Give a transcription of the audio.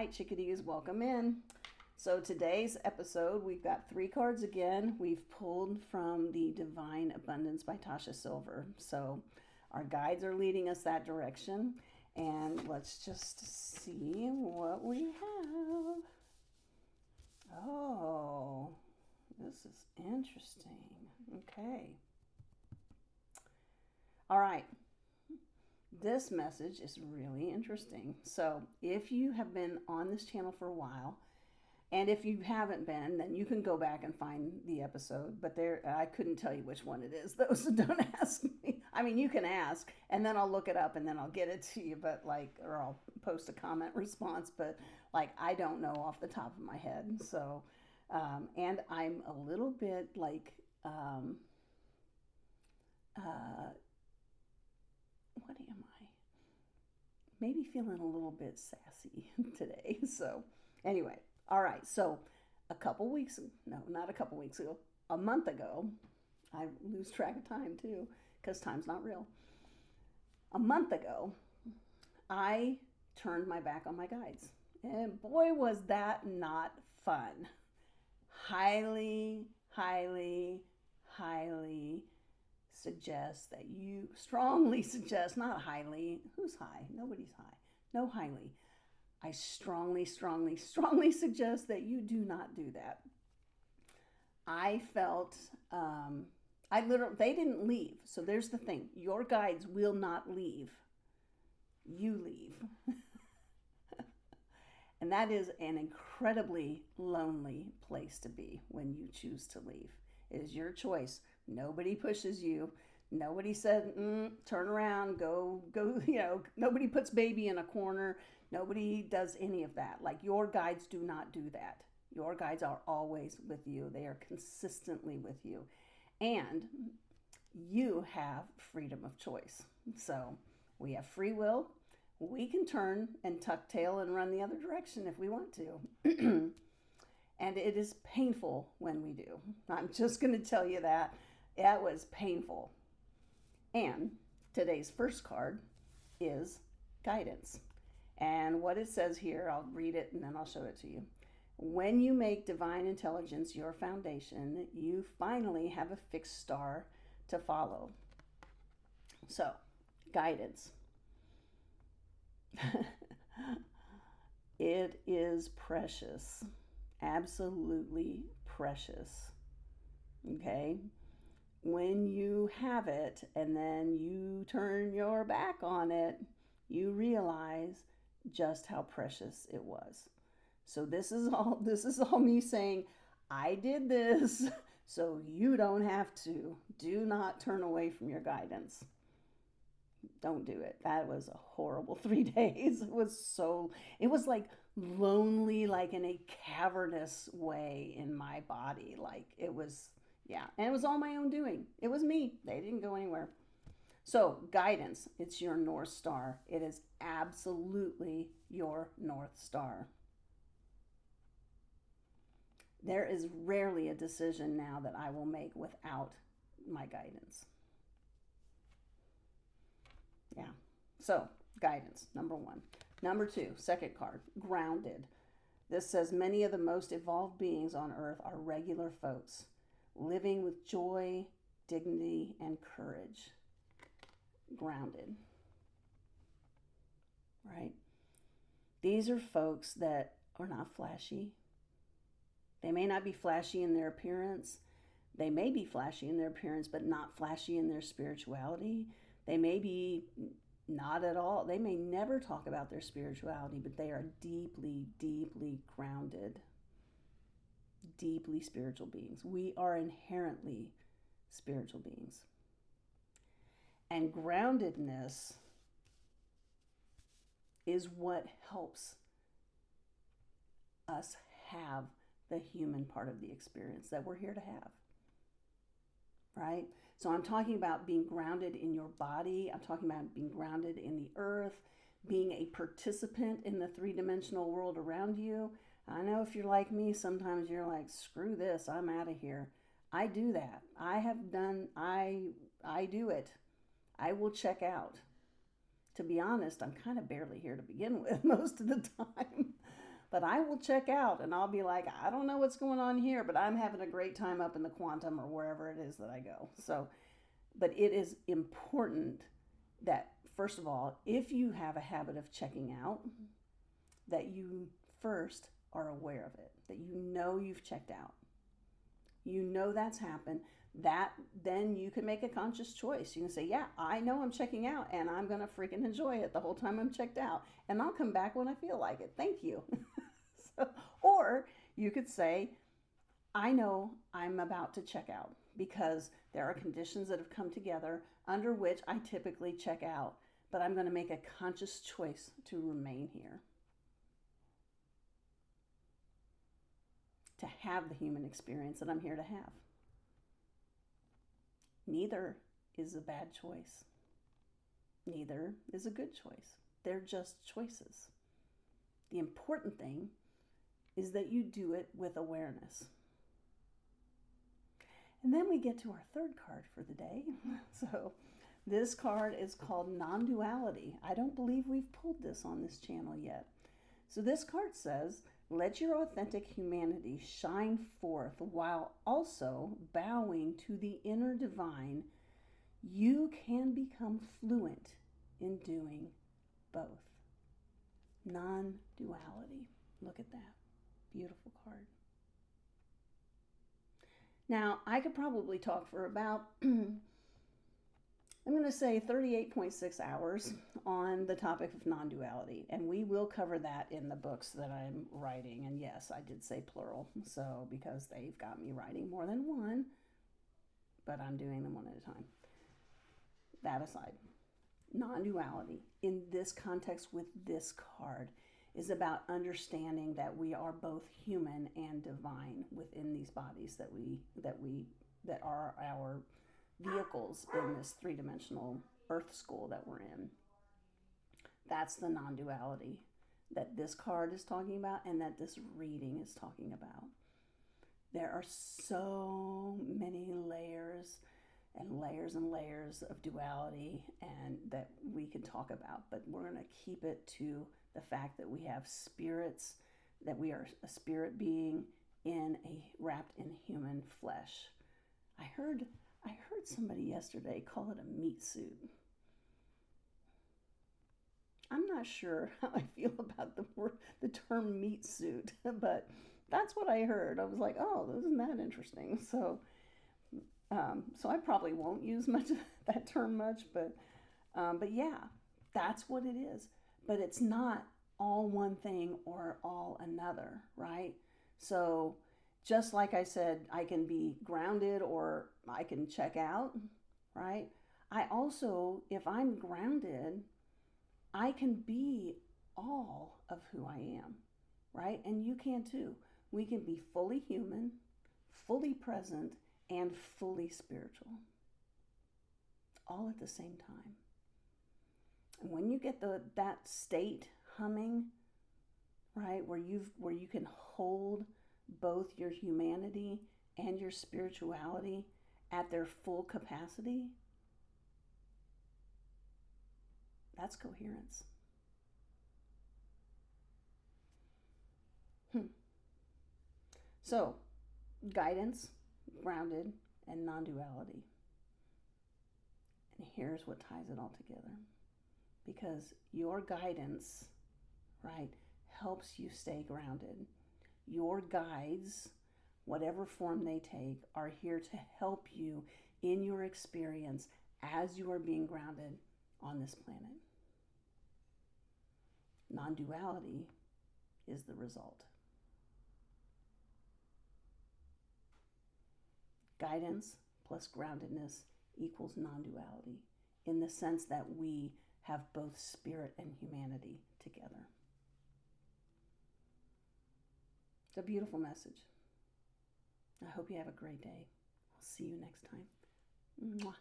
right, chickadees, welcome in. So today's episode, we've got 3 cards again. We've pulled from the Divine Abundance by Tasha Silver. So our guides are leading us that direction. And let's just see what we have. Oh, this is interesting. Okay. All right. This message is really interesting. So if you have been on this channel for a while, and if you haven't been, then you can go back and find the episode. But I couldn't tell you which one it is, though, so don't ask me. I mean, you can ask, and then I'll look it up, and then I'll get it to you. Or I'll post a comment response. But I don't know off the top of my head. So, and I'm a little bit what am I? Maybe feeling a little bit sassy today. So, anyway, all right. So, not a couple weeks ago, a month ago, I lose track of time too because time's not real. A month ago, I turned my back on my guides. And boy, was that not fun. Highly, highly, highly strongly suggest, not highly, who's high? Nobody's high. No, highly. I strongly, strongly, strongly suggest that you do not do that. I felt, they didn't leave. So there's the thing. Your guides will not leave. You leave. And that is an incredibly lonely place to be when you choose to leave. It is your choice. Nobody pushes you. Nobody said, turn around, go, nobody puts baby in a corner. Nobody does any of that. Your guides do not do that. Your guides are always with you. They are consistently with you. And you have freedom of choice. So we have free will. We can turn and tuck tail and run the other direction if we want to. And it is painful when we do. I'm just going to tell you that. It was painful. And today's first card is guidance. And what it says here, I'll read it and then I'll show it to you. When you make divine intelligence your foundation, you finally have a fixed star to follow. So, guidance. It is precious. Absolutely precious. Okay? When you have it and then you turn your back on it, you realize just how precious it was. So this is all me saying, I did this so you don't have to. Do not turn away from your guidance. Don't do it. That was a horrible 3 days. It was like lonely, like in a cavernous way in my body. And it was all my own doing. It was me. They didn't go anywhere. So guidance, it's your North Star. It is absolutely your North Star. There is rarely a decision now that I will make without my guidance. Yeah. So, guidance, number 1. Number 2, second card, grounded. This says many of the most evolved beings on earth are regular folks, living with joy, dignity, and courage. Grounded. Right? These are folks that are not flashy. They may not be flashy in their appearance. They may be flashy in their appearance, but not flashy in their spirituality. They may be not at all. They may never talk about their spirituality, but they are deeply, deeply grounded, deeply spiritual beings. We are inherently spiritual beings. And groundedness is what helps us have the human part of the experience that we're here to have. Right? So I'm talking about being grounded in your body. I'm talking about being grounded in the earth, being a participant in the 3-dimensional world around you. I know if you're like me, sometimes you're like, screw this, I'm out of here. I do that. I do it. I will check out. To be honest, I'm kind of barely here to begin with most of the time. But I will check out and I'll be like, I don't know what's going on here, but I'm having a great time up in the quantum or wherever it is that I go. So, but it is important that, first of all, if you have a habit of checking out, that you first are aware of it, that you know you've checked out. You know that's happened. That then you can make a conscious choice. You can say, yeah, I know I'm checking out and I'm going to freaking enjoy it the whole time I'm checked out. And I'll come back when I feel like it. Thank you. So, or you could say, I know I'm about to check out because there are conditions that have come together under which I typically check out, but I'm going to make a conscious choice to remain here. To have the human experience that I'm here to have. Neither is a bad choice. Neither is a good choice. They're just choices. The important thing is that you do it with awareness. And then we get to our third card for the day. So this card is called non-duality. I don't believe we've pulled this on this channel yet. So this card says, let your authentic humanity shine forth while also bowing to the inner divine. You can become fluent in doing both. Non-duality. Look at that. Beautiful card. Now, I could probably talk for about, I'm going to say 38.6 hours on the topic of non-duality, and we will cover that in the books that I'm writing. And yes, I did say plural, so because they've got me writing more than one, but I'm doing them one at a time. That aside, non-duality in this context with this card is about understanding that we are both human and divine within these bodies that are our vehicles in this three-dimensional earth school that we're in. That's the non-duality that this card is talking about and that this reading is talking about. There are so many layers and layers and layers of duality and that we can talk about, but we're going to keep it to the fact that we have spirits, that we are a spirit being wrapped in human flesh. I heard somebody yesterday call it a meat suit. I'm not sure how I feel about the term meat suit, but that's what I heard. I was like, oh, isn't that interesting? So I probably won't use that term much, but yeah, that's what it is. But it's not all one thing or all another, right? So just like I said, I can be grounded or I can check out, right? I also, if I'm grounded, I can be all of who I am, right? And you can too. We can be fully human, fully present, and fully spiritual, all at the same time. And when you get that state humming, right, where you can hold both your humanity and your spirituality at their full capacity, that's coherence. So, guidance, grounded, and non-duality. And here's what ties it all together. Because your guidance, right, helps you stay grounded. Your guides, whatever form they take, are here to help you in your experience as you are being grounded on this planet. Non-duality is the result. Guidance plus groundedness equals non-duality in the sense that we have both spirit and humanity together. It's a beautiful message. I hope you have a great day. I'll see you next time. Mwah.